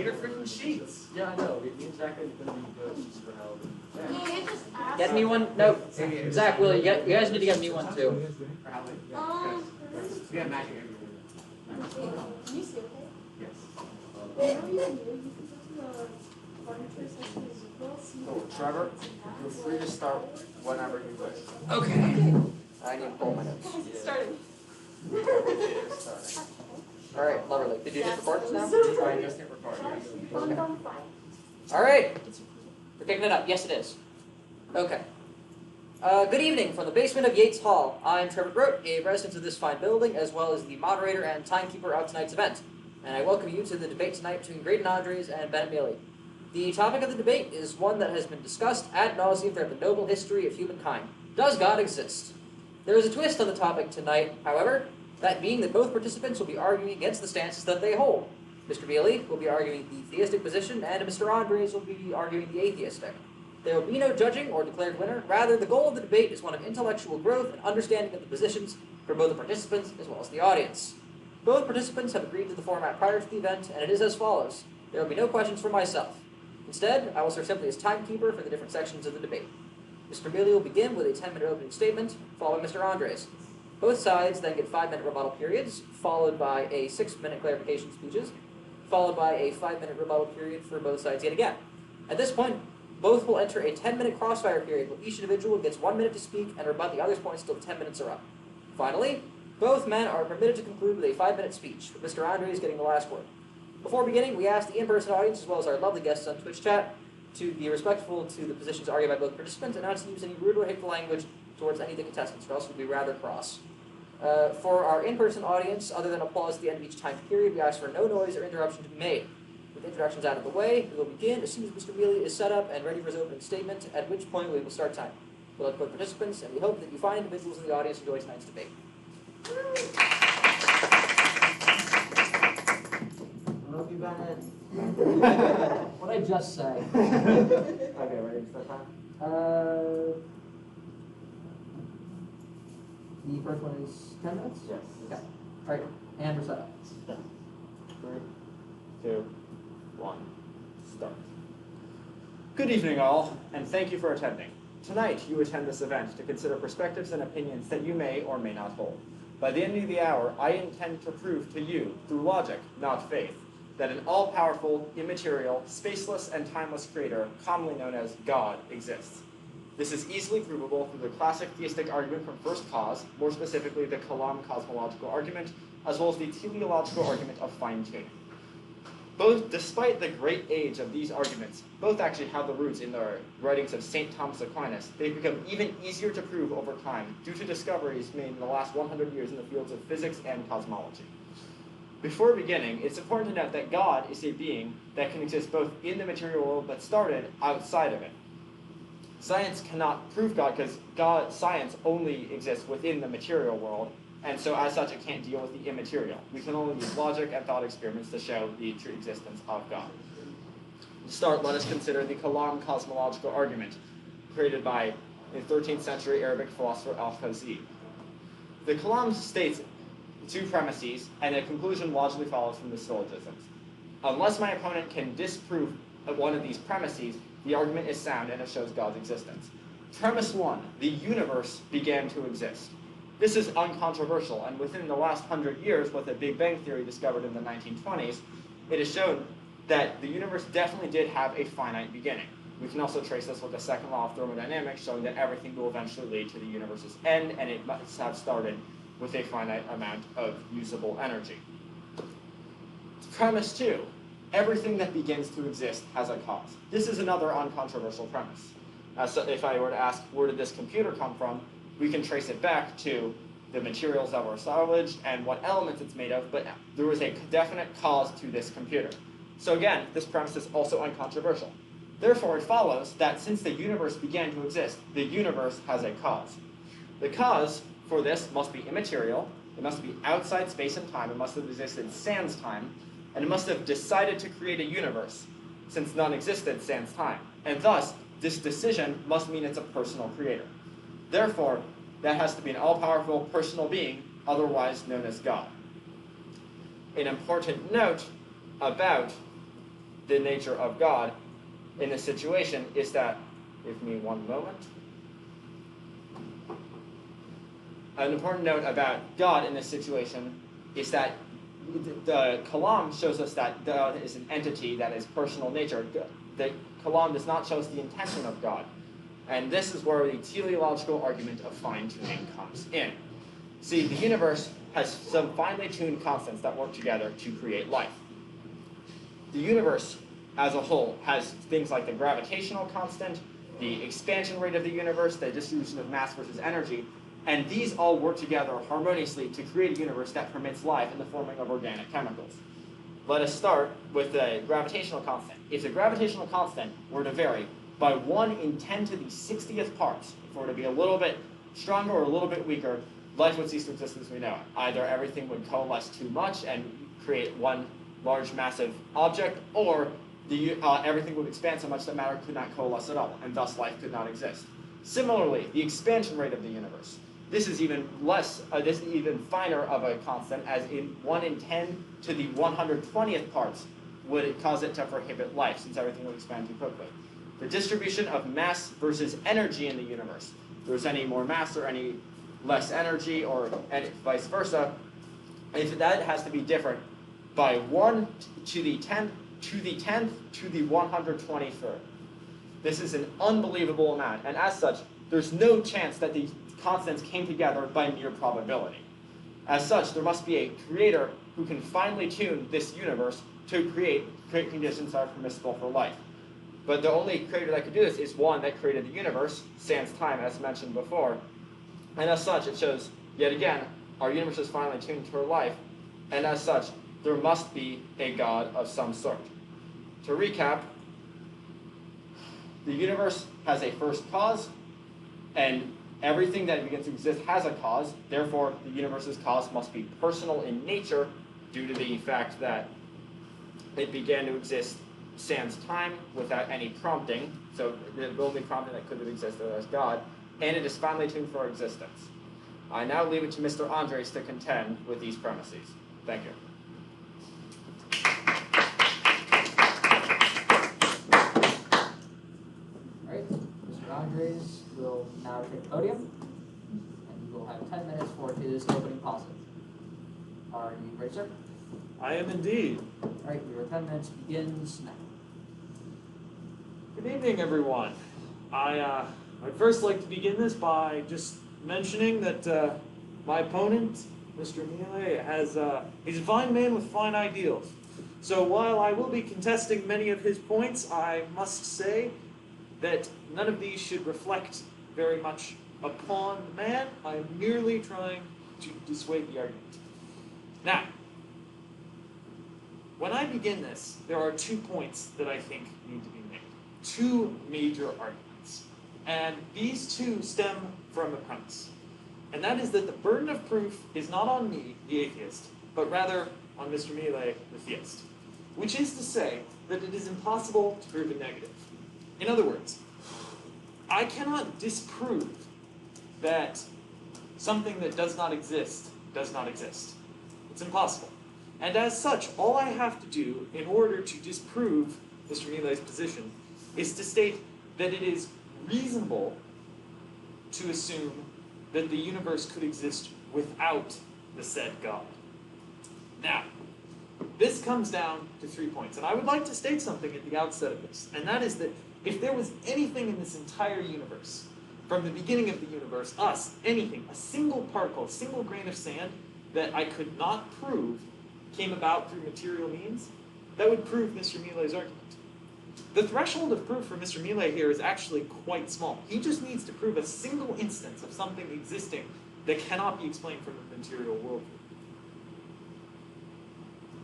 need a freaking sheets. Yeah, I know. Me and Zach are going to be good for help. Get me one. No, Zach, Will, you guys need to get me one too. For how many? We have magic everywhere. Can you see okay? Yes. So, Trevor, feel free to start whenever you wish. Okay. I need to pull my notes. Starting. All right, Loverly. Did you hit record just now? I just hit record, yes. Okay. All right. We're picking it up. Yes, it is. Okay. Good evening from the basement of Yates Hall. I'm Trevor Grote, a resident of this fine building, as well as the moderator and timekeeper of tonight's event. And I welcome you to the debate tonight between Graydon and Bennett Meale. The topic of the debate is one that has been discussed ad nauseum throughout the noble history of humankind. Does God exist? There is a twist on the topic tonight, however, that being that both participants will be arguing against the stances that they hold. Mr. Meale will be arguing the theistic position, and Mr. Andres will be arguing the atheistic. There will be no judging or declared winner. Rather, the goal of the debate is one of intellectual growth and understanding of the positions for both the participants as well as the audience. Both participants have agreed to the format prior to the event, and it is as follows. There will be no questions for myself. Instead, I will serve simply as timekeeper for the different sections of the debate. Mr. Meale will begin with a 10-minute opening statement, followed by Mr. Andres. Both sides then get 5-minute rebuttal periods, followed by a 6-minute clarification speeches, followed by a 5-minute rebuttal period for both sides yet again. At this point, both will enter a 10-minute crossfire period where each individual gets 1 minute to speak and rebut the other's points till 10 minutes are up. Finally, both men are permitted to conclude with a 5-minute speech, with Mr. Andres getting the last word. Before beginning, we ask the in-person audience, as well as our lovely guests on Twitch chat, to be respectful to the positions argued by both participants and not to use any rude or hateful language towards any of the contestants, or else we'll be rather cross. For our in-person audience, other than applause at the end of each time period, we ask for no noise or interruption to be made. With introductions out of the way, we will begin as soon as Mr. Meale is set up and ready for his opening statement, at which point we will start time. We'll let both participants, and we hope that you find individuals in the audience enjoy tonight's debate. Love you, Bennett. What did I just say? Okay, ready to start time? The first one is 10 minutes? Yes. Okay. All right, and we're set up. 3, 2, 1, start. Good evening, all, and thank you for attending. Tonight, you attend this event to consider perspectives and opinions that you may or may not hold. By the end of the hour, I intend to prove to you, through logic, not faith, that an all-powerful, immaterial, spaceless, and timeless creator, commonly known as God, exists. This is easily provable through the classic theistic argument from first cause, more specifically the Kalam cosmological argument, as well as the teleological argument of fine-tuning. Both, despite the great age of these arguments, both actually have the roots in the writings of St. Thomas Aquinas. They've become even easier to prove over time due to discoveries made in the last 100 years in the fields of physics and cosmology. Before beginning, it's important to note that God is a being that can exist both in the material world but started outside of it. Science cannot prove God because science only exists within the material world, and so as such it can't deal with the immaterial. We can only use logic and thought experiments to show the true existence of God. To start, let us consider the Kalam cosmological argument, created by the 13th century Arabic philosopher Al-Khazib. The Kalam states two premises, and a conclusion logically follows from the syllogisms. Unless my opponent can disprove one of these premises, the argument is sound and it shows God's existence. Premise 1, the universe began to exist. This is uncontroversial, and within the last 100 years, with the Big Bang Theory discovered in the 1920s, it is shown that the universe definitely did have a finite beginning. We can also trace this with the second law of thermodynamics, showing that everything will eventually lead to the universe's end, and it must have started with a finite amount of usable energy. Premise 2, everything that begins to exist has a cause. This is another uncontroversial premise. So if I were to ask, where did this computer come from, we can trace it back to the materials that were salvaged and what elements it's made of, but there was a definite cause to this computer. So again, this premise is also uncontroversial. Therefore, it follows that since the universe began to exist, the universe has a cause. The cause for this must be immaterial, it must be outside space and time, it must have existed sans time, and it must have decided to create a universe, since none existed sans time. And thus, this decision must mean it's a personal creator. Therefore, that has to be an all-powerful personal being, otherwise known as God. An important note about the nature of God in this situation is that, give me one moment. An important note about God in this situation is that the Kalam shows us that God is an entity that is personal nature. The Kalam does not show us the intention of God. And this is where the teleological argument of fine-tuning comes in. See, the universe has some finely tuned constants that work together to create life. The universe as a whole has things like the gravitational constant, the expansion rate of the universe, the distribution of mass versus energy, and these all work together harmoniously to create a universe that permits life in the forming of organic chemicals. Let us start with the gravitational constant. If the gravitational constant were to vary by 1 in 10 to the 60th parts, if it were to be a little bit stronger or a little bit weaker, life would cease to exist as we know it. Either everything would coalesce too much and create one large massive object, or everything would expand so much that matter could not coalesce at all, and thus life could not exist. Similarly, the expansion rate of the universe. This is even this is even finer of a constant, as in 1 in 10 to the 120th parts would cause it to prohibit life, since everything would expand too quickly. The distribution of mass versus energy in the universe. If there's any more mass or any less energy, or vice versa, if that has to be different by 1 to the 10th to the 10th to the 123rd. This is an unbelievable amount, and as such, there's no chance that the constants came together by mere probability. As such, there must be a creator who can finely tune this universe to create conditions that are permissible for life. But the only creator that could do this is one that created the universe, sans time, as mentioned before. And as such, it shows, yet again, our universe is finely tuned for life, and as such, there must be a God of some sort. To recap, the universe has a first cause, and everything that begins to exist has a cause. Therefore, the universe's cause must be personal in nature due to the fact that it began to exist sans time without any prompting. So the only prompting that could have existed was God, and it is finely tuned for existence. I now leave it to Mr. Andres to contend with these premises. Thank you. All right, Mr. Andres will now take the podium, and you will have 10 minutes for his opening posit. Are you ready, sir? I am indeed. All right, your 10 minutes begins now. Good evening, everyone. I'd first like to begin this by just mentioning that my opponent, Mr. Meale, he's a fine man with fine ideals. So while I will be contesting many of his points, I must say that none of these should reflect very much upon the man. I am merely trying to dissuade the argument. Now, when I begin this, there are 2 points that I think need to be made. 2 major arguments. And these 2 stem from a premise. And that is that the burden of proof is not on me, the atheist, but rather on Mr. Meale, the theist. Which is to say that it is impossible to prove a negative. In other words, I cannot disprove that something that does not exist does not exist. It's impossible. And as such, all I have to do in order to disprove Mr. Meale's position is to state that it is reasonable to assume that the universe could exist without the said God. Now, this comes down to 3 points, and I would like to state something at the outset of this, and that is that if there was anything in this entire universe, from the beginning of the universe, anything, a single particle, a single grain of sand, that I could not prove came about through material means, that would prove Mr. Meale's argument. The threshold of proof for Mr. Meale here is actually quite small. He just needs to prove a single instance of something existing that cannot be explained from a material worldview.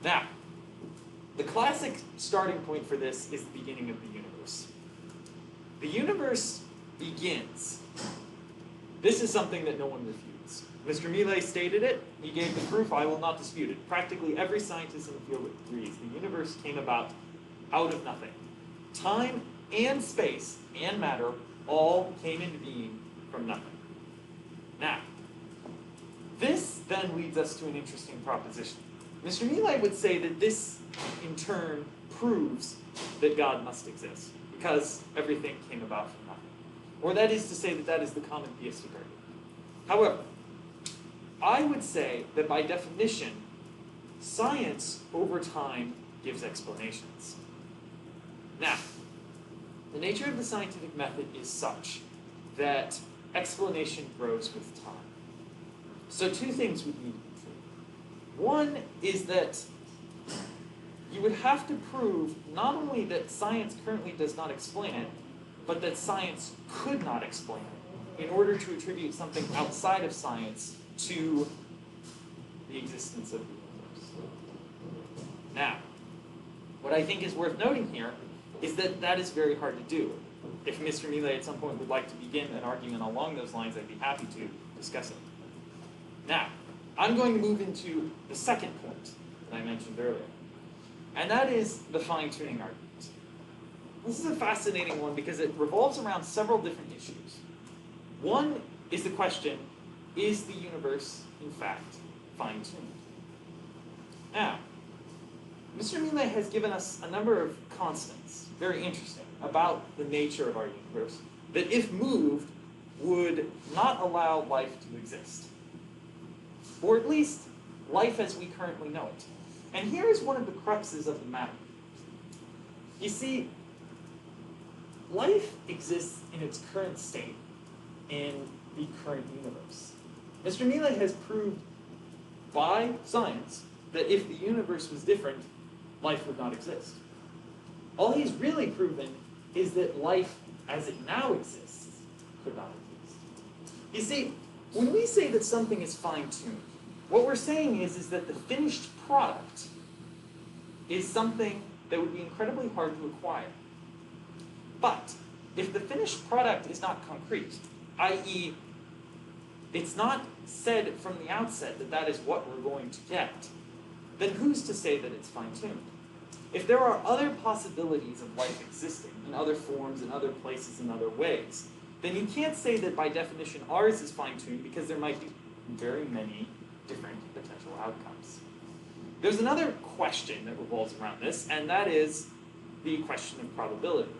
Now, the classic starting point for this is the beginning of the universe. The universe begins. This is something that no one refutes. Mr. Meale stated it. He gave the proof. I will not dispute it. Practically every scientist in the field agrees. The universe came about out of nothing. Time and space and matter all came into being from nothing. Now, this then leads us to an interesting proposition. Mr. Meale would say that this, in turn, proves that God must exist, because everything came about from nothing. Or that is to say that is the common theistic argument. However, I would say that by definition, science over time gives explanations. Now, the nature of the scientific method is such that explanation grows with time. So two things would need to be true. One is that you would have to prove not only that science currently does not explain it, but that science could not explain it in order to attribute something outside of science to the existence of the universe. Now, what I think is worth noting here is that that is very hard to do. If Mr. Meale at some point would like to begin an argument along those lines, I'd be happy to discuss it. Now, I'm going to move into the second point that I mentioned earlier, and that is the fine-tuning argument. This is a fascinating one because it revolves around several different issues. One is the question, is the universe, in fact, fine-tuned? Now, Mr. Meale has given us a number of constants, very interesting, about the nature of our universe, that if moved, would not allow life to exist. Or at least, life as we currently know it. And here is one of the cruxes of the matter. You see, life exists in its current state in the current universe. Mr. Meale has proved by science that if the universe was different, life would not exist. All he's really proven is that life as it now exists could not exist. You see, when we say that something is fine-tuned, what we're saying is that the finished product is something that would be incredibly hard to acquire. But if the finished product is not concrete, i.e., it's not said from the outset that that is what we're going to get, then who's to say that it's fine-tuned? If there are other possibilities of life existing in other forms, in other places, in other ways, then you can't say that by definition ours is fine-tuned because there might be very many different potential outcomes. There's another question that revolves around this, and that is the question of probability.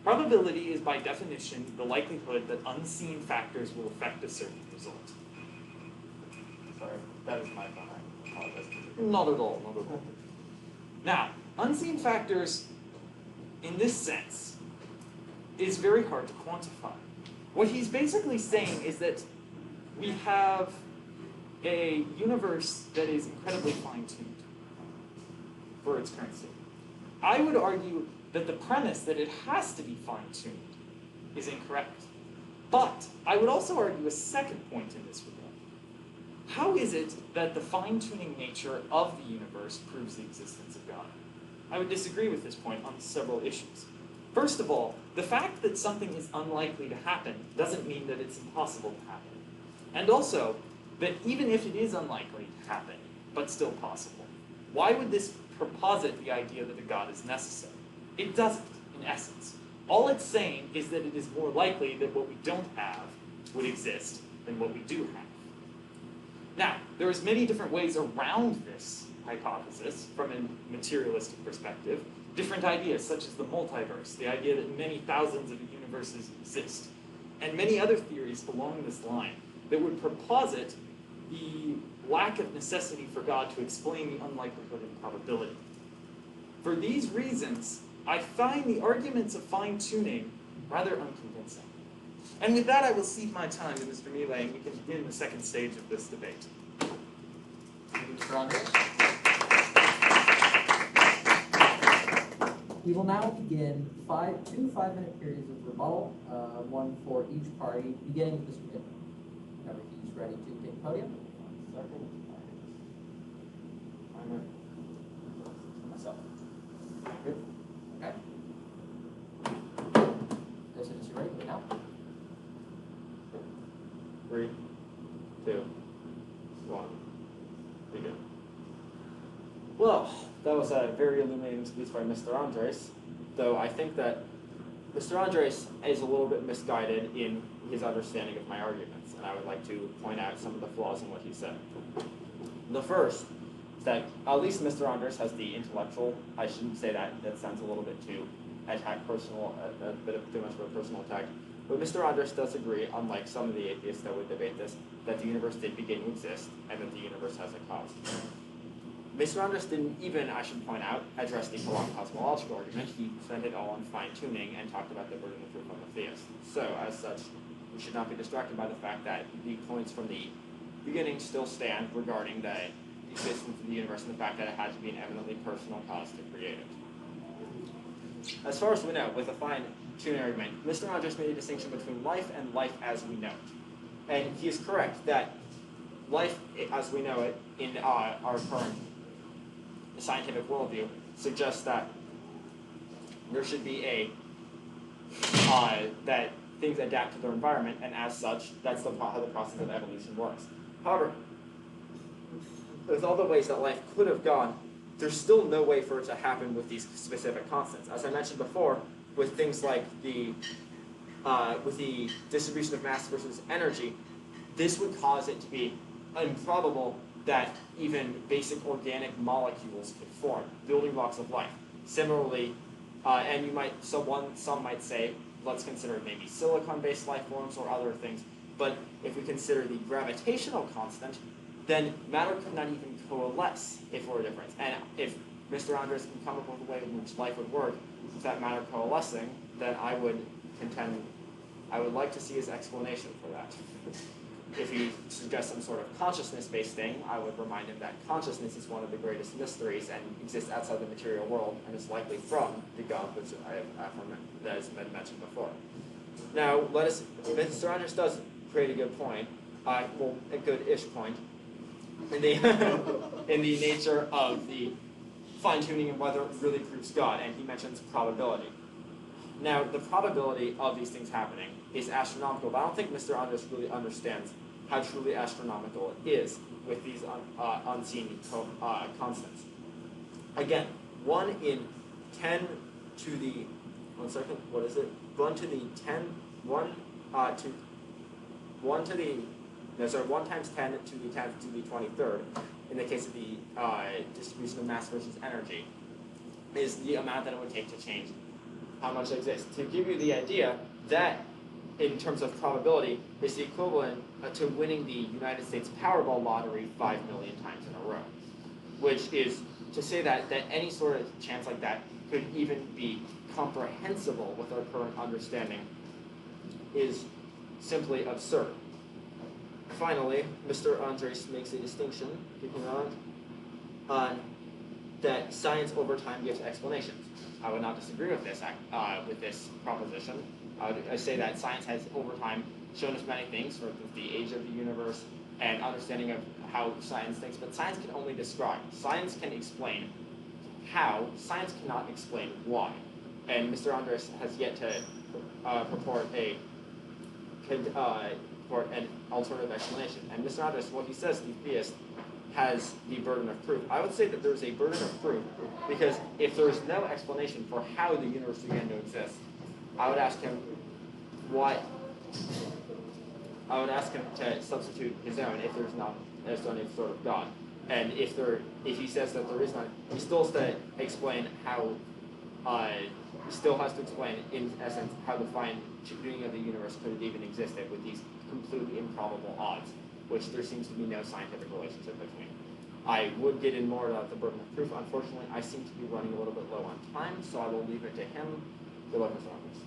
Probability is by definition the likelihood that unseen factors will affect a certain result. Sorry, that is my phone. I apologize. Not at all, not at all. Now, unseen factors, in this sense, is very hard to quantify. What he's basically saying is that we have a universe that is incredibly fine-tuned for its current state. I would argue that the premise that it has to be fine-tuned is incorrect. But I would also argue a second point in this regard. How is it that the fine-tuning nature of the universe proves the existence of God? I would disagree with this point on several issues. First of all, the fact that something is unlikely to happen doesn't mean that it's impossible to happen. And also, that even if it is unlikely to happen, but still possible, why would this proposit the idea that a God is necessary? It doesn't, in essence. All it's saying is that it is more likely that what we don't have would exist than what we do have. Now, there's many different ways around this hypothesis from a materialistic perspective. Different ideas, such as the multiverse, the idea that many thousands of universes exist, and many other theories along this line that would proposit the lack of necessity for God to explain the unlikelihood and probability. For these reasons, I find the arguments of fine-tuning rather unconvincing. And with that, I will cede my time to Mr. Meale, and we can begin the second stage of this debate. Thank you, Mr. Andres. We will now begin two 5-minute periods of rebuttal, one for each party, beginning with Mr. Goodman. Whenever he's ready to take the podium. I'm ready. Myself. Good. Okay. As soon as you're ready, go now. 3, 2, 1. Begin. Well, that was a very illuminating speech by Mr. Andres, though I think that Mr. Andres is a little bit misguided in his understanding of my arguments, and I would like to point out some of the flaws in what he said. The first is that at least Mr. Anders has the intellectual. I shouldn't say that. That sounds a little bit too personal, a bit of too much of a personal attack. But Mr. Anders does agree, unlike some of the atheists that would debate this, that the universe did begin to exist and that the universe has a cause. Mr. Anders didn't even, I should point out, address the cosmological argument. He spent it all on fine-tuning and talked about the burden of proof on the theist. So, as such, we should not be distracted by the fact that the points from the beginning still stand regarding the existence of the universe and the fact that it had to be an eminently personal cause to create it. As far as we know, with a fine-tuning argument, Mr. Anders made a distinction between life and life as we know it. And he is correct that life as we know it in our current scientific worldview suggests that there should be that things adapt to their environment, and as such, that's how the process of evolution works. However, with all the ways that life could have gone, there's still no way for it to happen with these specific constants. As I mentioned before, with things like with the distribution of mass versus energy, this would cause it to be improbable that even basic organic molecules could form, building blocks of life. Similarly, and some might say, let's consider maybe silicon-based life forms or other things, but if we consider the gravitational constant, then matter could not even coalesce if it were a difference. And if Mr. Anders can come up with a way in which life would work without matter coalescing, then I would like to see his explanation for that. If he suggests some sort of consciousness-based thing, I would remind him that consciousness is one of the greatest mysteries and exists outside the material world and is likely from the God, which that has been mentioned before. Now, Mr. Anders does create a good point, a good-ish point, in the nature of the fine-tuning and whether it really proves God, and he mentions probability. Now, the probability of these things happening is astronomical, but I don't think Mr. Anders really understands how truly astronomical it is with these unseen constants. Again, 1 in 10 to the, 1 second, what is it? 1 to the 10, 1 times 10 to the 10th to the 23rd, in the case of the distribution of mass versus energy, is the amount that it would take to change how much exists. To give you the idea, that in terms of probability is the equivalent to winning the United States Powerball lottery 5 million times in a row, which is to say that any sort of chance like that could even be comprehensible with our current understanding is simply absurd. Finally, Mr. Andres makes a distinction, keeping on, that science over time gives explanations. I would not disagree with this proposition. I say that science has over time shown us many things, sort of the age of the universe and understanding of how science thinks, but science can only describe. Science can explain how, science cannot explain why. And Mr. Andres has yet to purport an alternative explanation. And Mr. Andres, what he says, the theist, has the burden of proof. I would say that there's a burden of proof because if there's no explanation for how the universe began to exist, I would ask him why. I would ask him to substitute his own if there's not any sort of God. And if he says that there is none, he still has to explain how. He still has to explain, in essence, how the fine-tuning of the universe could have even existed with these completely improbable odds, which there seems to be no scientific relationship between. I would get in more about the burden of proof. Unfortunately, I seem to be running a little bit low on time, so I will leave it to him. Good luck, Mr. Andres.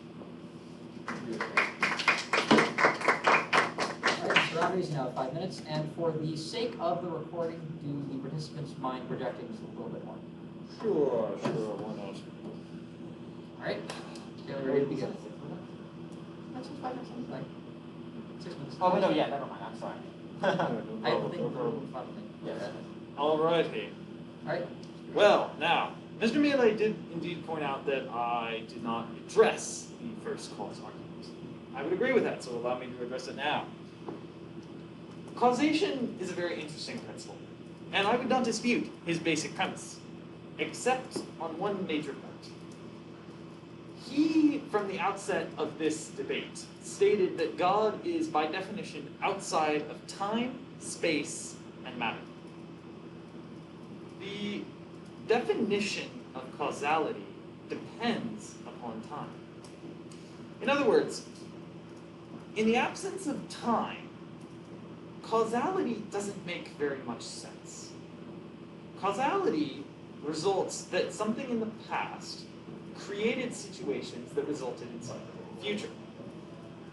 All right, Mr. Andres, now 5 minutes, and for the sake of the recording, do the participants mind projecting just a little bit more? Sure, why not? All right, Taylor, ready to begin? That's just 5 minutes. Like 6 minutes. Oh, no, yeah, never mind, I'm sorry. I don't think we're Yes. Alrighty. All right. Well, now, Mr. Meale did indeed point out that I did not address the first cause argument. I would agree with that, so allow me to address it now. Causation is a very interesting principle, and I would not dispute his basic premise, except on one major point. He, from the outset of this debate, stated that God is, by definition, outside of time, space, and matter. the definition of causality depends upon time. In other words, in the absence of time, causality doesn't make very much sense. Causality results that something in the past created situations that resulted in something in the future.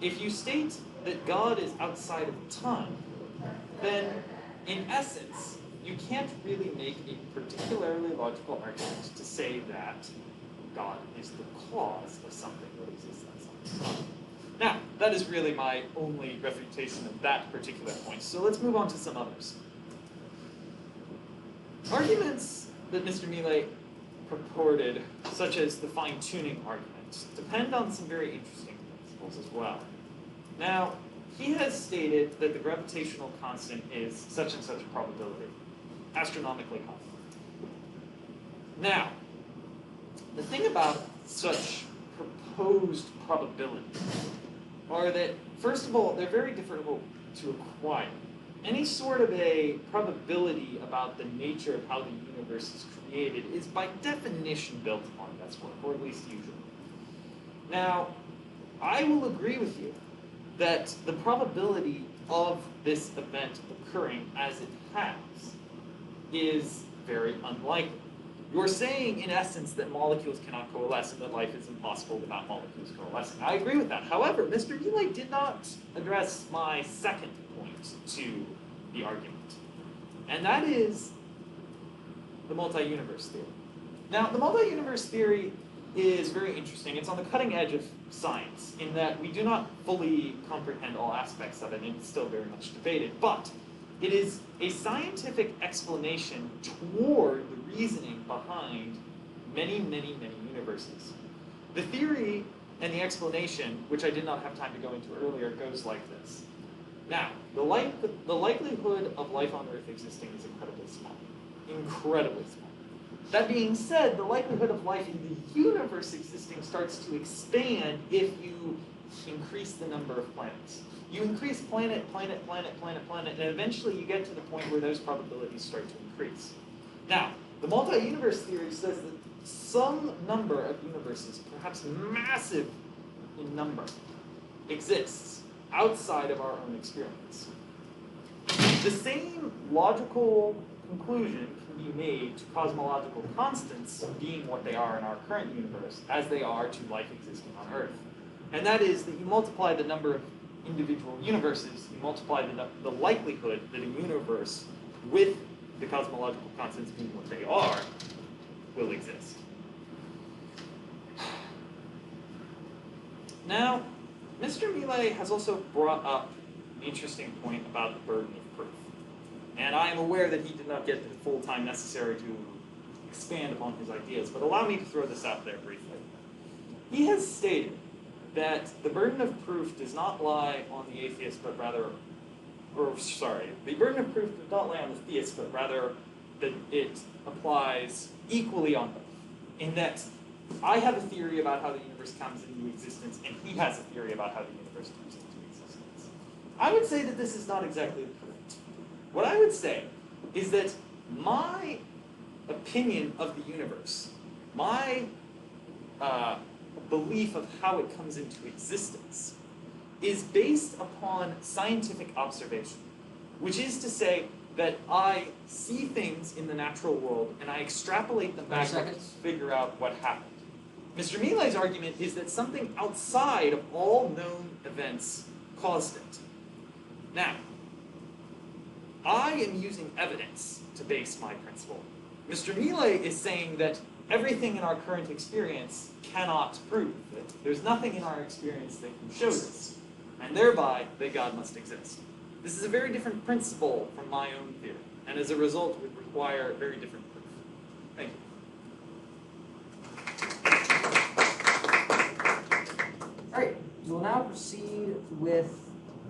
If you state that God is outside of time, then in essence, you can't really make a particularly logical argument to say that God is the cause of something that exists outside of time. Now, that is really my only refutation of that particular point, so let's move on to some others. Arguments that Mr. Meale purported, such as the fine-tuning argument, depend on some very interesting principles as well. Now, he has stated that the gravitational constant is such and such a probability, astronomically high. Now, the thing about such proposed probabilities are that, first of all, they're very difficult to acquire. Any sort of a probability about the nature of how the universe is created is by definition built upon guesswork, or at least usually. Now, I will agree with you that the probability of this event occurring as it has is very unlikely. You're saying, in essence, that molecules cannot coalesce and that life is impossible without molecules coalescing. I agree with that. However, Mr. Meale did not address my second point to the argument, and that is the multi-universe theory. Now, the multi-universe theory is very interesting. It's on the cutting edge of science in that we do not fully comprehend all aspects of it, and it's still very much debated, but it is a scientific explanation toward the reasoning behind many, many, many universes. The theory and the explanation, which I did not have time to go into earlier, goes like this. Now, the likelihood of life on Earth existing is incredibly small. Incredibly small. That being said, the likelihood of life in the universe existing starts to expand if you increase the number of planets. You increase planet, and eventually you get to the point where those probabilities start to increase. Now, the multi-universe theory says that some number of universes, perhaps massive in number, exists outside of our own experience. The same logical conclusion can be made to cosmological constants being what they are in our current universe as they are to life existing on Earth. And that is that you multiply the number of individual universes, you multiply the likelihood that a universe with the cosmological constants being what they are will exist. Now, Mr. Meale has also brought up an interesting point about the burden of proof. And I am aware that he did not get the full time necessary to expand upon his ideas, but allow me to throw this out there briefly. He has stated that the burden of proof does not lie on the atheist, but rather, the burden of proof does not lie on the theist, but rather that it applies equally on both. In that I have a theory about how the universe comes into existence, and he has a theory about how the universe comes into existence. I would say that this is not exactly correct. What I would say is that my opinion of the universe, my belief of how it comes into existence, is based upon scientific observation, which is to say that I see things in the natural world and I extrapolate them back to figure out what happened. Mr. Meale's argument is that something outside of all known events caused it. Now, I am using evidence to base my principle. Mr. Meale is saying that everything in our current experience cannot prove it. There's nothing in our experience that can show this, and thereby that God must exist. This is a very different principle from my own theory, and as a result would require very different proof. Thank you. All right, we will now proceed with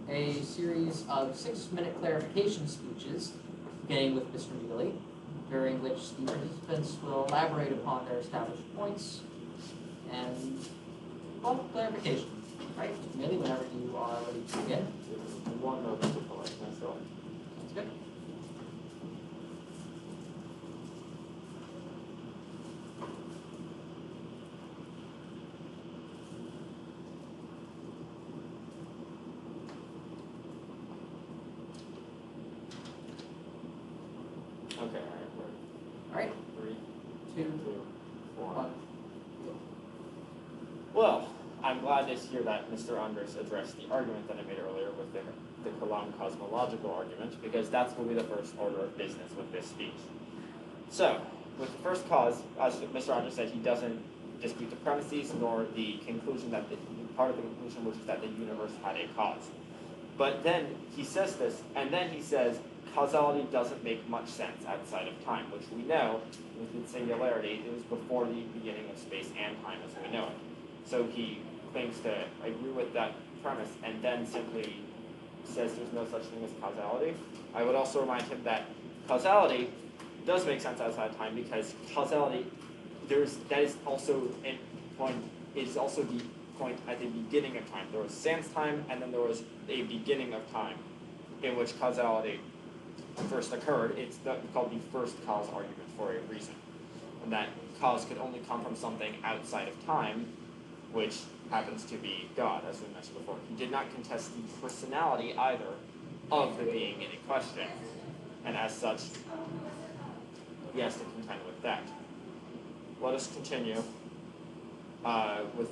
a series of 6-minute clarification speeches, beginning with Mr. Meale, during which the participants will elaborate upon their established points and, well, clarification. Right, Mr. Meale, whenever you are ready to begin. One moment to collect myself. Sounds good. Well, I'm glad to hear that Mr. Andres addressed the argument that I made earlier with the Kalam cosmological argument, because that's going to be the first order of business with this speech. So, with the first cause, as Mr. Andres said, he doesn't dispute the premises nor the conclusion that part of the conclusion, which is that the universe had a cause. But then he says this, and then he says causality doesn't make much sense outside of time, which we know with its singularity, it was before the beginning of space and time as we know it. So he claims to agree with that premise and then simply says there's no such thing as causality. I would also remind him that causality does make sense outside of time, because causality, that is also the point at the beginning of time. There was sans time, and then there was a beginning of time in which causality first occurred. It's called the first cause argument for a reason. And that cause could only come from something outside of time, which happens to be God, as we mentioned before. He did not contest the personality either of the being in question. And as such, he has to contend with that. Let us continue with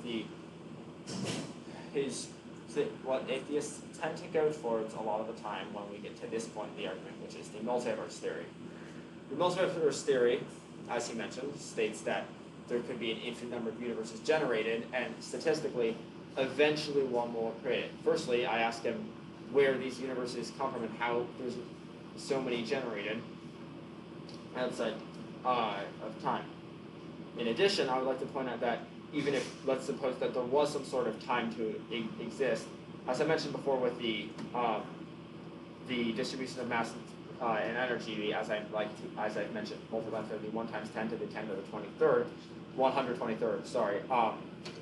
what atheists tend to go towards a lot of the time when we get to this point in the argument, which is the multiverse theory. The multiverse theory, as he mentioned, states that there could be an infinite number of universes generated, and statistically, eventually one will create it. Firstly, I asked him where these universes come from and how there's so many generated outside of time. In addition, I would like to point out that even if, let's suppose that there was some sort of time to exist, as I mentioned before with the distribution of mass and energy, as I've mentioned multiple times, the 1 times 10 to the 10 to the 23rd, 123rd, sorry,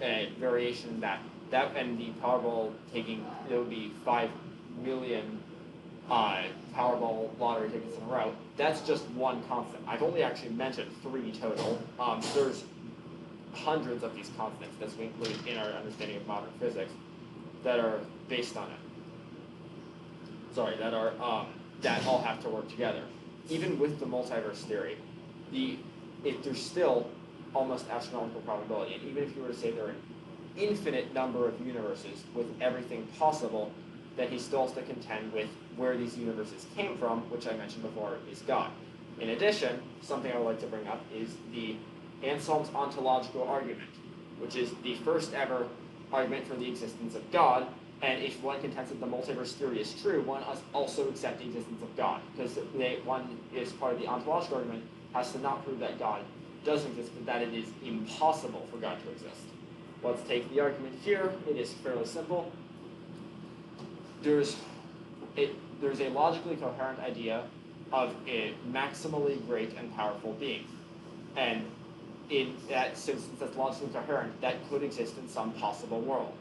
a variation in that and the Powerball taking, it would be 5 million Powerball lottery tickets in a row. That's just one constant. I've only actually mentioned 3 total. There's hundreds of these constants that we include in our understanding of modern physics that are based on it. Sorry, that all have to work together. Even with the multiverse theory, there's still almost astronomical probability. And even if you were to say there are an infinite number of universes with everything possible, then he still has to contend with where these universes came from, which I mentioned before is God. In addition, something I would like to bring up is the Anselm's ontological argument, which is the first ever argument for the existence of God. And if one contends that the multiverse theory is true, one must also accept the existence of God, because one is part of the ontological argument, has to not prove that God doesn't exist, but that it is impossible for God to exist. Let's take the argument here. It is fairly simple. There's a logically coherent idea of a maximally great and powerful being. And since that's logically coherent, that could exist in some possible world.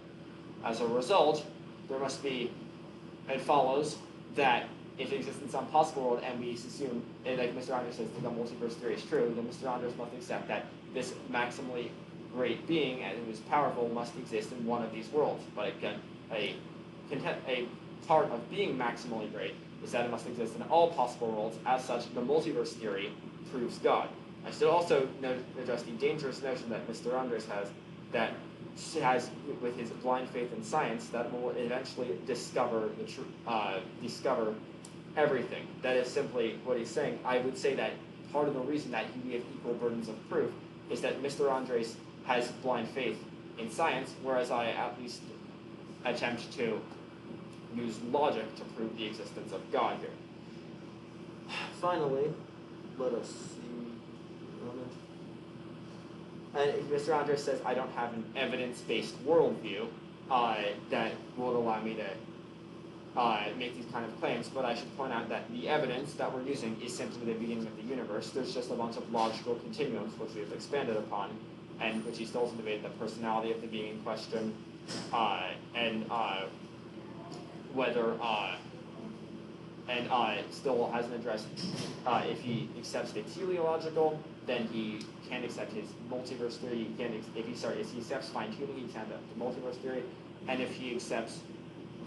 As a result, it follows that if it exists in some possible world, and we assume, like Mr. Andres says, the multiverse theory is true, then Mr. Andres must accept that this maximally great being, and who is powerful, must exist in one of these worlds. But again, a part of being maximally great is that it must exist in all possible worlds. As such, the multiverse theory proves God. I should also address the dangerous notion that Mr. Andres has with his blind faith in science, that will eventually discover everything. That is simply what he's saying. I would say that part of the reason that we have equal burdens of proof is that Mr. Andres has blind faith in science, whereas I at least attempt to use logic to prove the existence of God here. Finally, let us see. And Mr. Andres says, I don't have an evidence-based worldview that would allow me to make these kind of claims, but I should point out that the evidence that we're using is simply the beginning of the universe. There's just a bunch of logical continuums which we've expanded upon, and which he still hasn't debated the personality of the being in question, still hasn't addressed if he accepts the teleological, then he can't accept his multiverse theory. If he accepts fine-tuning, he can't accept the multiverse theory, and if he accepts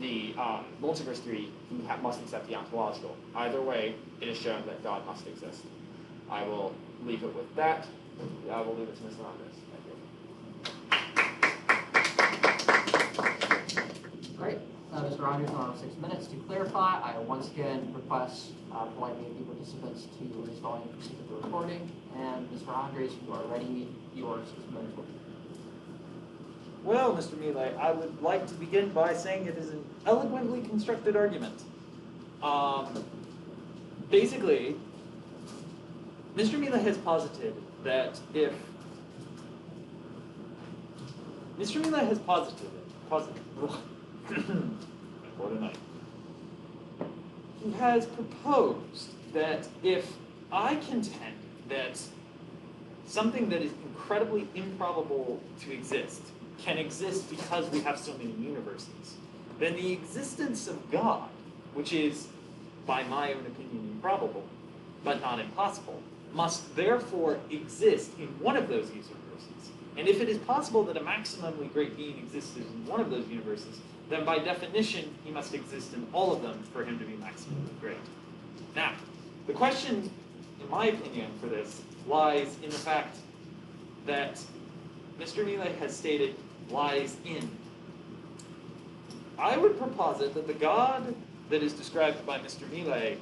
the multiverse theory, he must accept the ontological. Either way, it is shown that God must exist. I will leave it with that. I will leave it to Mr. Andres. Thank you. around 6 minutes. To clarify, I once again request politely of the participants to raise volume for the recording. And Mr. Andres, if you are ready, your 6 minutes will begin. Well, Mr. Meale, I would like to begin by saying it is an eloquently constructed argument. Basically, Mr. Meale has posited that if Mr. Meale has posited what a night. He has proposed that if I contend that something that is incredibly improbable to exist can exist because we have so many universes, then the existence of God, which is, by my own opinion, improbable, but not impossible, must therefore exist in one of those universes. And if it is possible that a maximally great being exists in one of those universes, then by definition, he must exist in all of them for him to be maximally great. Now, the question, in my opinion, for this lies in the fact that Mr. Meale has stated lies in. I would proposit that the God that is described by Mr. Meale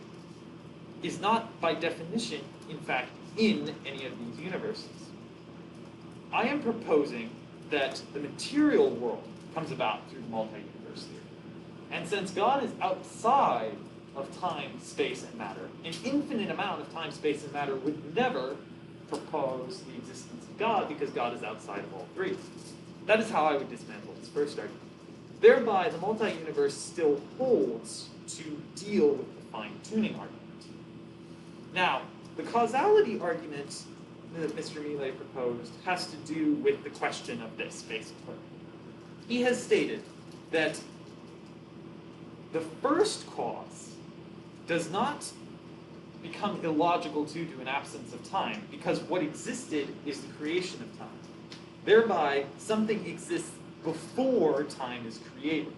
is not, by definition, in fact, in any of these universes. I am proposing that the material world comes about through the multi-universe theory. And since God is outside of time, space, and matter, an infinite amount of time, space, and matter would never propose the existence of God because God is outside of all three. That is how I would dismantle this first argument. Thereby, the multi-universe still holds to deal with the fine-tuning argument. Now, the causality argument that Mr. Meale proposed has to do with the question of this, basically. He has stated that the first cause does not become illogical due to an absence of time, because what existed is the creation of time. Thereby, something exists before time is created.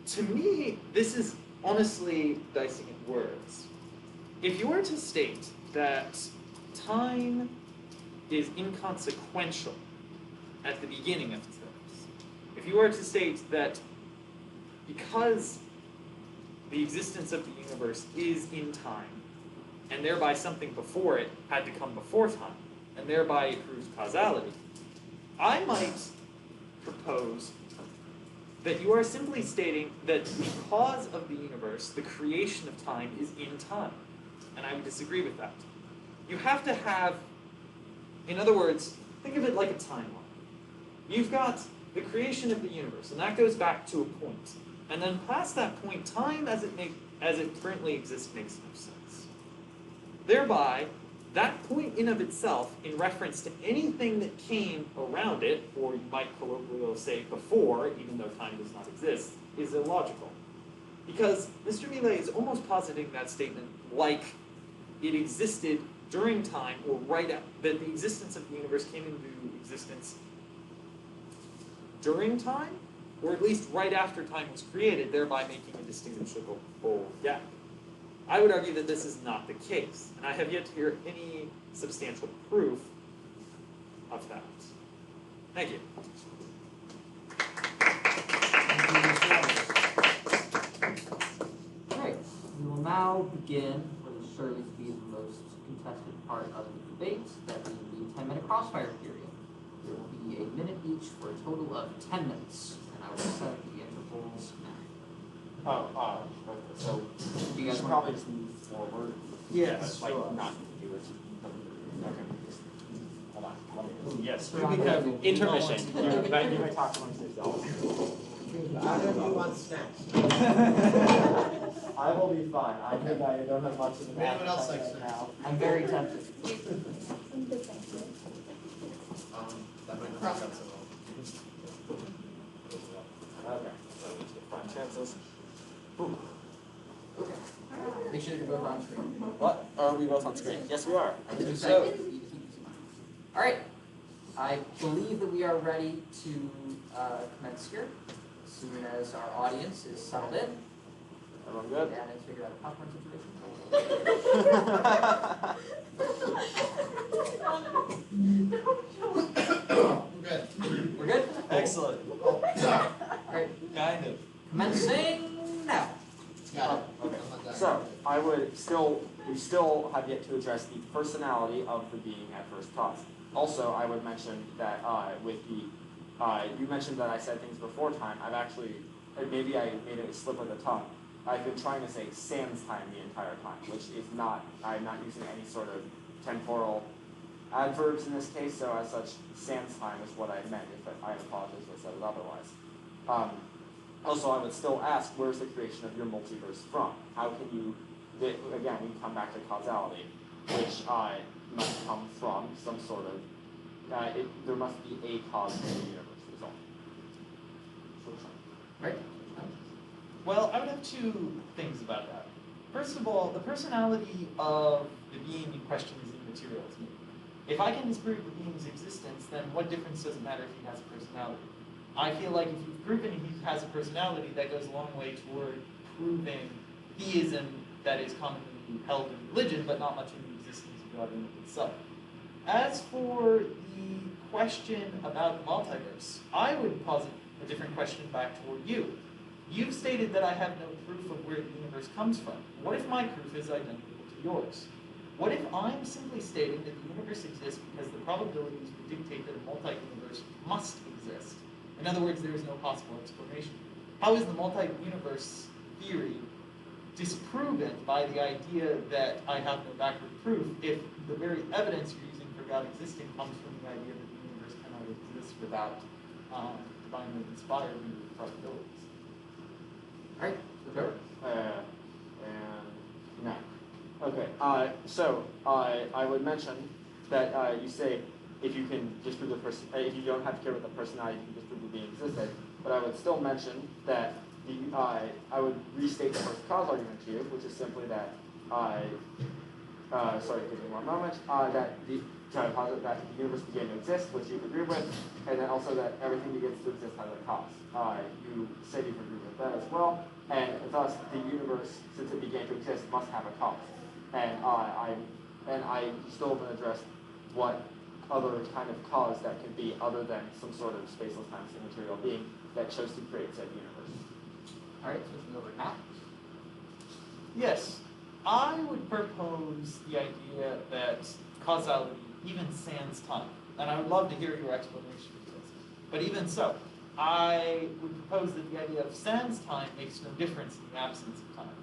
To me, this is honestly dicing at words. If you were to state that time is inconsequential at the beginning of things, if you were to state that because the existence of the universe is in time, and thereby something before it had to come before time, and thereby it proves causality, I might propose that you are simply stating that because of the universe, the creation of time is in time. And I would disagree with that. You have to have, in other words, think of it like a timeline. You've got the creation of the universe, and that goes back to a point. And then past that point, time as it currently exists makes no sense. Thereby, that point in of itself, in reference to anything that came around it, or you might colloquially say before, even though time does not exist, is illogical. Because Mr. Meale is almost positing that statement like it existed during time, or that the existence of the universe came into existence during time, or at least right after time was created, thereby making a distinguishable gap. I would argue that this is not the case, and I have yet to hear any substantial proof of that. Thank you. Alright, we will now begin what is surely to be the most contested part of the debate, that being the 10-minute crossfire period. There will be a minute each for a total of 10 minutes, and I will set the intervals now. So Do you you guys should want probably just move forward. Yes, Like, sure. not do it. Okay. Hold on. Let me- Yes, we can have intermission. You may talk amongst yourselves. Either of you want snacks? I will be fine. I think I don't have much of an Anyone else appetite like right now. I'm very tempted. I'm good, thank you. That might not work out so well. Okay. Fine chances. Make sure you're both on screen. What? Are we both on screen? Yes, we are. So, alright, I believe that we are ready to commence here. As soon as our audience is settled in, Everyone good? and has figured out a popcorn situation. We're good. We're good? Excellent. Alright, Kind of. Commencing now. Got it. Okay. I'm not done. So we still have yet to address the personality of the being at first cause. Also, I would mention that you mentioned that I said things before time. I've actually, maybe I made it slip of the tongue. I've been trying to say sans time the entire time, which is not, I'm not using any sort of temporal adverbs in this case, so as such, sans time is what I meant, if I apologize if I said it otherwise. Also, I would still ask, where's the creation of your multiverse from? How can you, again, we come back to causality, which must come from some sort of, there must be a cause for the universe result. Right? Well, I would have two things about that. First of all, the personality of the being in question is immaterial to me. If I can disprove the being's existence, then what difference does it matter if he has a personality? I feel like if you've proven he has a personality, that goes a long way toward proving theism that is commonly held in religion, but not much in the existence of God in itself. As for the question about the multiverse, I would posit a different question back toward you. You've stated that I have no proof of where the universe comes from. What if my proof is identical to yours? What if I'm simply stating that the universe exists because the probabilities would dictate that a multi-universe must exist? In other words, there is no possible explanation. How is the multi-universe theory disproven by the idea that I have no backward proof if the very evidence you're using for God existing comes from the idea that the universe cannot exist without divinely inspired probabilities? All right. Trevor. And no. Okay. So I would mention that you say if you can disprove the person, if you don't have to care about the personality, you can disprove the being existed. But I would still mention that I would restate the first cause argument to you, which is simply that sorry, give me one moment. That the universe began to exist, which you agree with, and then also that everything begins to exist out of a cause. You said you agree with that as well, and thus the universe, since it began to exist, must have a cause. And I still haven't addressed what other kind of cause that could be other than some sort of spaceless time immaterial being that chose to create said universe. All right. Switching over now. Yes, I would propose the idea that causality even sans time, and I would love to hear your explanation of this. But even so, I would propose that the idea of sans time makes no difference in the absence of time.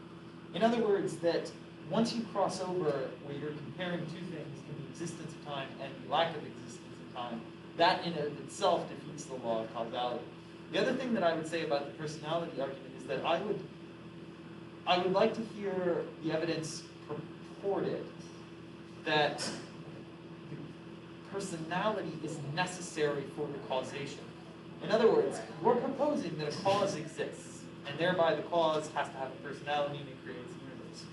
In other words, that once you cross over where you're comparing two things in the existence of time and the lack of existence of time, that in and of itself defeats the law of causality. The other thing that I would say about the personality argument is that I would like to hear the evidence purported that the personality is necessary for the causation. In other words, we're proposing that a cause exists, and thereby the cause has to have a personality and it creates the universe.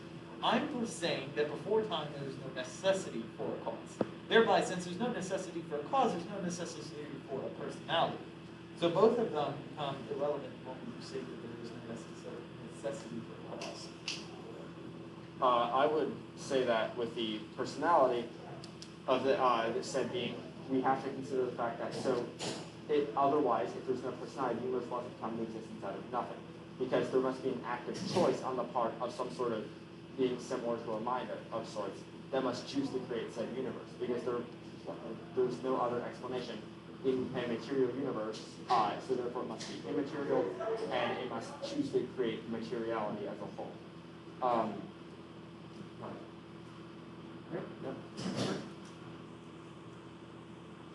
I'm saying that before time there is no necessity for a cause. Thereby, since there's no necessity for a cause, there's no necessity for a personality. So both of them become irrelevant the moment you say that there is no necessity for a cause. I would say that with the personality of the said being, we have to consider the fact that otherwise, if there's no personality, the universe must come to existence out of nothing, because there must be an active choice on the part of some sort of being similar to a mind of sorts that must choose to create said universe, because there's no other explanation in a material universe, so therefore it must be immaterial, and it must choose to create materiality as a whole.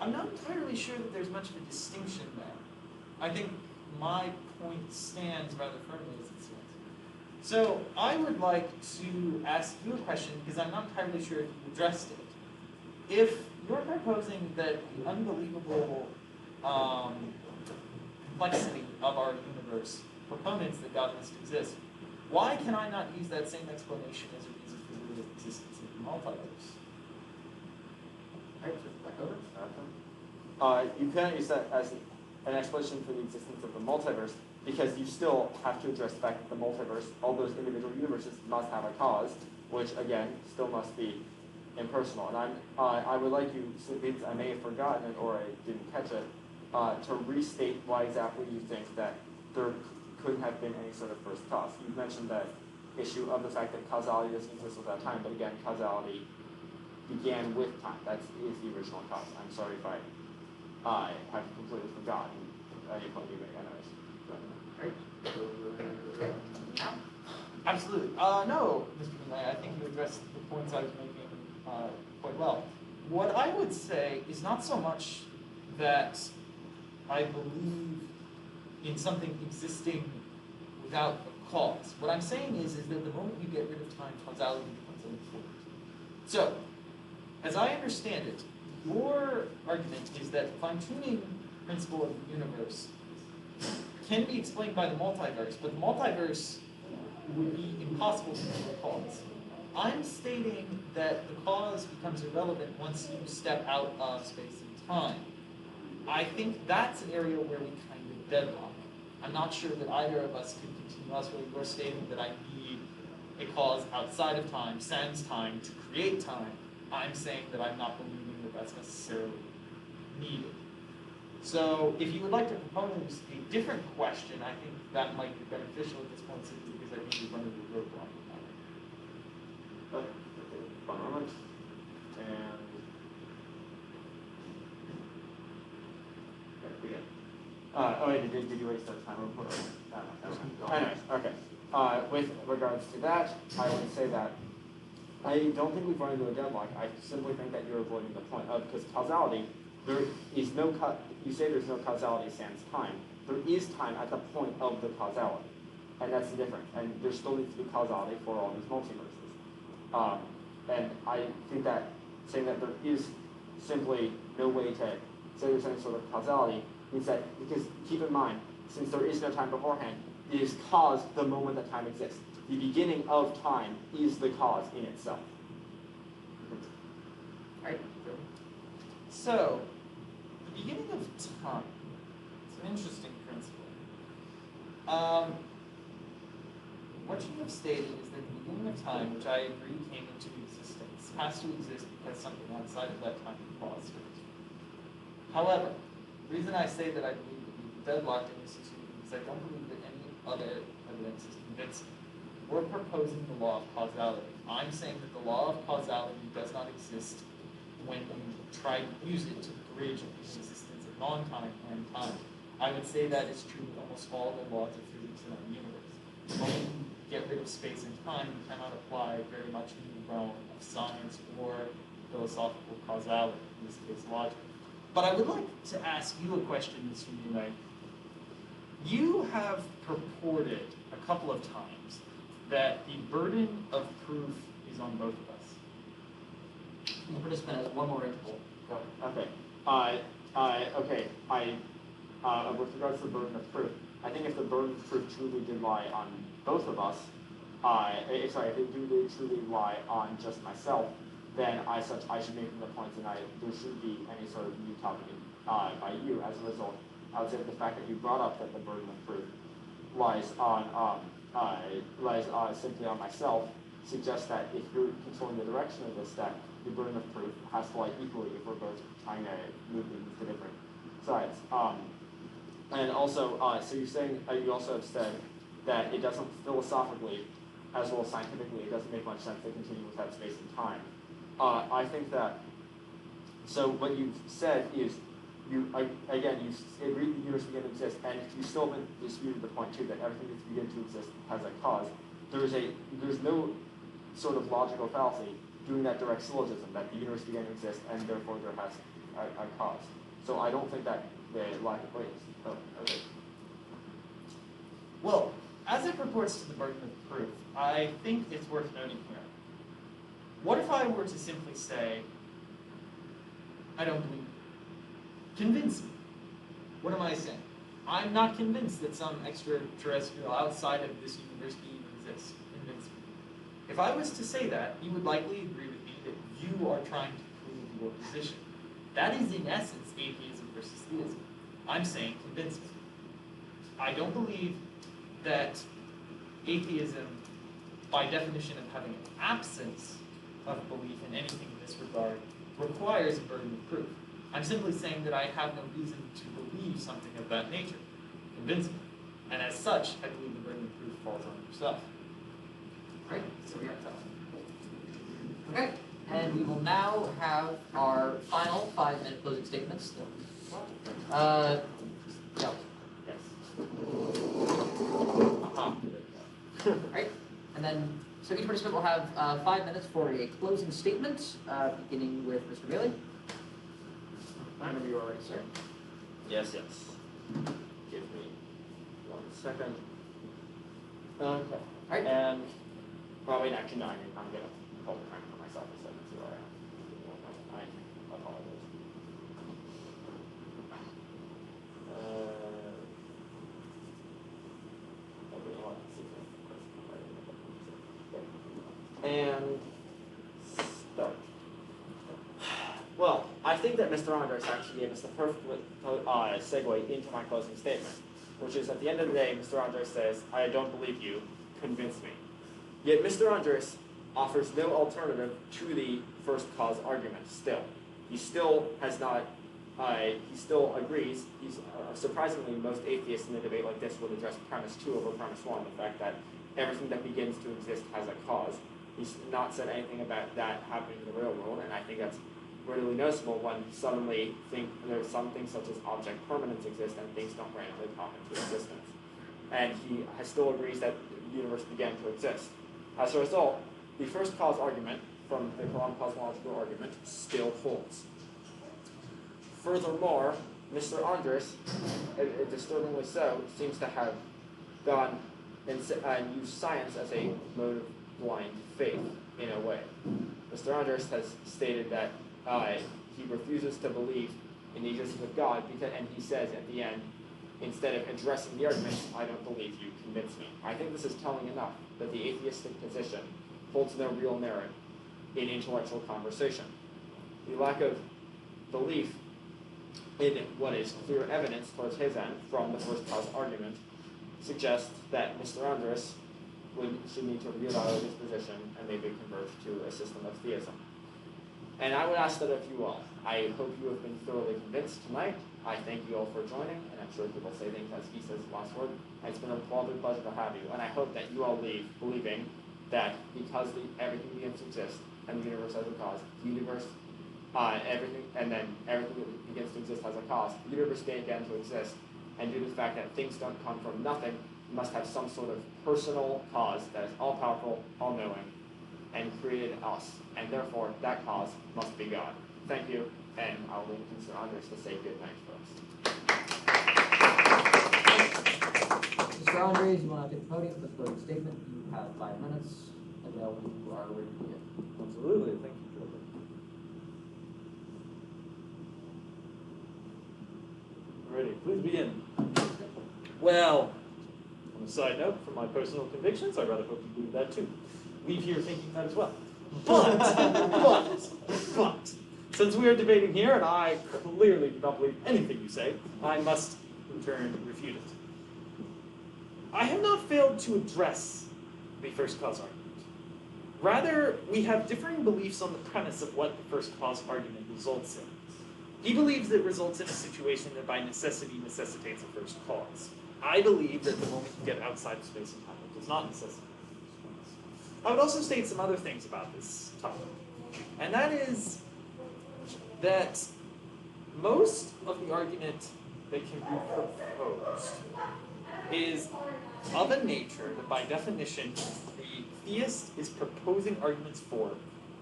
I'm not entirely sure that there's much of a distinction there. I think my point stands rather firmly as it stands. So I would like to ask you a question because I'm not entirely sure if you addressed it. If you're proposing that the unbelievable complexity of our universe proponents that God must exist, why can I not use that same explanation as a reason for the existence of the multiverse? All right. Switching back over. You cannot use that as an explanation for the existence of the multiverse, because you still have to address the fact that the multiverse, all those individual universes, must have a cause, which again still must be impersonal. And I would like you, since I may have forgotten it or I didn't catch it, to restate why exactly you think that couldn't have been any sort of first cause. You've mentioned that issue of the fact that causality doesn't exist without time, but again, causality began with time. That is the original cause. I'm sorry if I have completely forgotten any point you made. Anyways. Absolutely. No, Mr. Millay, I think you addressed the points I was making quite well. What I would say is not so much that I believe in something existing without a cause. What I'm saying is that the moment you get rid of time, causality becomes unimportant. So, as I understand it, your argument is that the fine-tuning principle of the universe can be explained by the multiverse, but the multiverse would be impossible to be a cause. I'm stating that the cause becomes irrelevant once you step out of space and time. I think that's an area where we kind of deadlock. I'm not sure that either of us can continue elsewhere. You're stating that I need a cause outside of time, sans time, to create time. I'm saying that I'm not believing that that's necessarily needed. So if you would like to propose a different question, I think that might be beneficial at this point simply because I think we've run into a roadblock with that. Okay, 1 moment. And okay, begin. Oh wait, did you waste that time report? Anyways, okay. With regards to that, I would say that I don't think we've run into a deadlock. I simply think that you're avoiding the point of, because causality, there is no you say there's no causality sans time. There is time at the point of the causality, and that's the difference. And there still needs to be causality for all these multiverses. And I think that saying that there is simply no way to say there's any sort of causality means that, because keep in mind, since there is no time beforehand, it is caused the moment that time exists. The beginning of time is the cause in itself. Right. So, the beginning of time. It's an interesting principle. What you have stated is that the beginning of time, which I agree came into existence, has to exist because something outside of that time caused it. However, the reason I say that I believe that we've deadlocked in this issue is I don't believe that any other evidence is convincing. We're proposing the law of causality. I'm saying that the law of causality does not exist when you try to use it to bridge the existence of non-time and time. I would say that is true with almost all the laws of physics in our universe. When you get rid of space and time, you cannot apply very much in the realm of science or philosophical causality, in this case logic. But I would like to ask you a question, Mr. Meale. You have purported a couple of times that the burden of proof is on both of us. The participant has one more interval. Go. Okay. With regards to the burden of proof, I think if the burden of proof truly did lie on both of us, if it did truly lie on just myself, then I should make the points, and there should be any sort of new topic by you as a result. I would say the fact that you brought up that the burden of proof lies simply on myself suggests that if you're controlling the direction of this, that the burden of proof has to lie equally if we're both trying to move into different sides. And also, so you're saying, you also have said that it doesn't philosophically, as well as scientifically, it doesn't make much sense to continue without space and time. I think that, so what you've said is, you agree the universe began to exist, and you still haven't disputed the point too that everything that's begun to exist has a cause. There's no sort of logical fallacy doing that direct syllogism that the universe began to exist and therefore there has a cause. So I don't think that the lack of ways. Oh, okay. Well, as it purports to the burden of proof, I think it's worth noting here. What if I were to simply say, I don't believe it? Convince me. What am I saying? I'm not convinced that some extraterrestrial outside of this universe being exists. Convince me. If I was to say that, you would likely agree with me that you are trying to prove your position. That is in essence atheism versus theism. I'm saying convince me. I don't believe that atheism, by definition of having an absence of belief in anything in this regard, requires a burden of proof. I'm simply saying that I have no reason to believe something of that nature. Convince me. And as such, I believe the burden of proof falls on yourself. Right, so we are okay, and we will now have our final 5-minute closing statements. No. Yes. Right, and then, so each participant will have 5 minutes for a closing statement, beginning with Mr. Meale. Whenever you are ready, sir. Yes. Give me 1 second. Okay. Right. And, well, wait, actually, no, I'm going to hold the time for myself a second, so I apologize. And start. Well, I think that Mr. Andres actually gave us the perfect segue into my closing statement, which is at the end of the day, Mr. Andres says, I don't believe you, convince me. Yet Mr. Andres offers no alternative to the first cause argument still. He still has not, he still agrees, surprisingly, most atheists in a debate like this would address premise 2 over premise 1, the fact that everything that begins to exist has a cause. He's not said anything about that happening in the real world, and I think that's really noticeable when suddenly there's some things such as object permanence exist and things don't randomly pop into existence. And he still agrees that the universe began to exist. As a result, the first cause argument from the cosmological argument still holds. Furthermore, Mr. Andres, disturbingly so, seems to have gone and used science as a mode of blind faith, in a way. Mr. Andres has stated that he refuses to believe in the existence of God, and he says at the end, instead of addressing the argument, I don't believe you, convince me. I think this is telling enough that the atheistic position holds no real merit in intellectual conversation. The lack of belief in what is clear evidence towards his end from the first cause argument suggests that Mr. Andres should need to reevaluate his position and maybe convert to a system of theism. And I would ask that of you all. I hope you have been thoroughly convinced tonight. I thank you all for joining, and I'm sure people say things as he says last word. It's been a pleasure to have you, and I hope that you all leave believing that because everything begins to exist and the universe has a cause, the universe, everything that begins to exist has a cause. The universe began to exist, and due to the fact that things don't come from nothing, you must have some sort of personal cause that is all-powerful, all-knowing, and created us, and therefore that cause must be God. Thank you, and I'll leave Mr. Andres to say good night for us. Mr. Andres, you want to take the podium for the closing statement? You have 5 minutes, and now you are ready to begin. Absolutely, thank you, Jordan. Ready, please begin. Well, on a side note, for my personal convictions, I rather hope you believe that too. Leave here thinking that as well. But, since we are debating here, and I clearly do not believe anything you say, I must in turn refute it. I have not failed to address the first cause argument. Rather, we have differing beliefs on the premise of what the first cause argument results in. He believes it results in a situation that by necessity necessitates a first cause. I believe that the moment you get outside of space and time, it does not necessitate. I would also state some other things about this topic, and that is that most of the argument that can be proposed is of a nature that by definition the theist is proposing arguments for,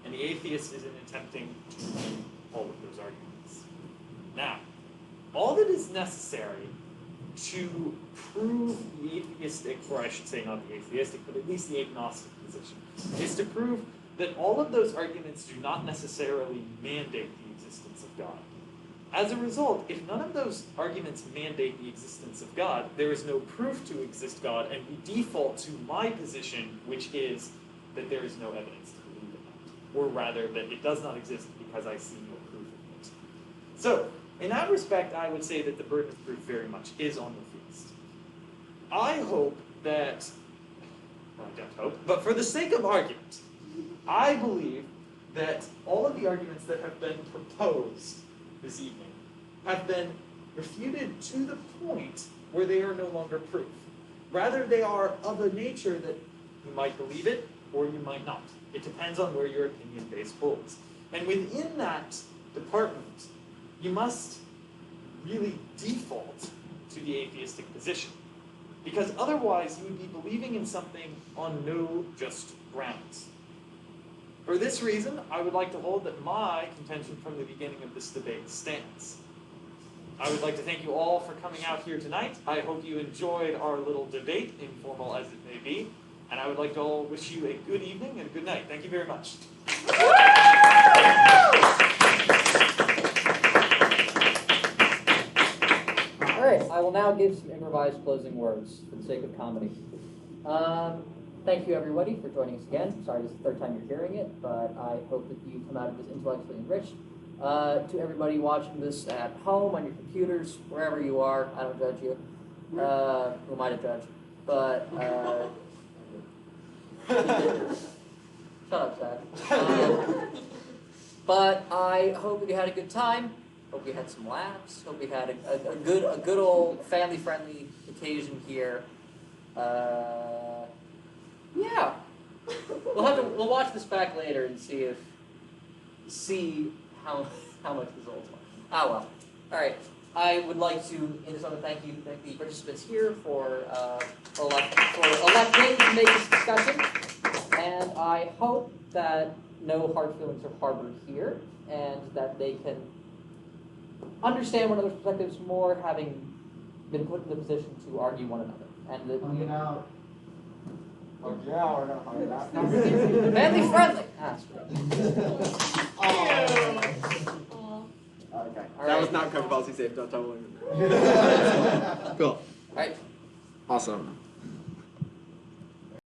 and the atheist is attempting to refute all of those arguments. Now, all that is necessary to prove the atheistic, or I should say not the atheistic, but at least the agnostic position, is to prove that all of those arguments do not necessarily mandate the existence of God. As a result, if none of those arguments mandate the existence of God, there is no proof to exist God, and we default to my position, which is that there is no evidence to believe in that. Or rather, that it does not exist because I see no proof of it. So, in that respect, I would say that the burden of proof very much is on the theist. I hope that, well, I don't hope, but for the sake of argument, I believe that all of the arguments that have been proposed this evening have been refuted to the point where they are no longer proof. Rather, they are of a nature that you might believe it or you might not. It depends on where your opinion base holds. And within that department, you must really default to the atheistic position. Because otherwise, you would be believing in something on no just grounds. For this reason, I would like to hold that my contention from the beginning of this debate stands. I would like to thank you all for coming out here tonight. I hope you enjoyed our little debate, informal as it may be. And I would like to all wish you a good evening and a good night. Thank you very much. All right, I will now give some improvised closing words for the sake of comedy. Thank you, everybody, for joining us again. Sorry, this is the third time you're hearing it, but I hope that you come out of this intellectually enriched. To everybody watching this at home, on your computers, wherever you are, I don't judge you. Who am I to judge? But, shut up, Zach. But I hope that you had a good time. Hope you had some laughs. Hope you had a good old family-friendly occasion here. Yeah. We'll watch this back later and see how much results are. Oh well. All right. I would like to, in this moment, thank the participants here for electing to make this discussion, and I hope that no hard feelings are harbored here, and that they can understand one another's perspectives more, having been put in the position to argue one another. And that Hung it out. Oh yeah, we're gonna hung it out. family friendly. Okay. That was not cover policy safe. Don't tell me. Cool. All right. Awesome.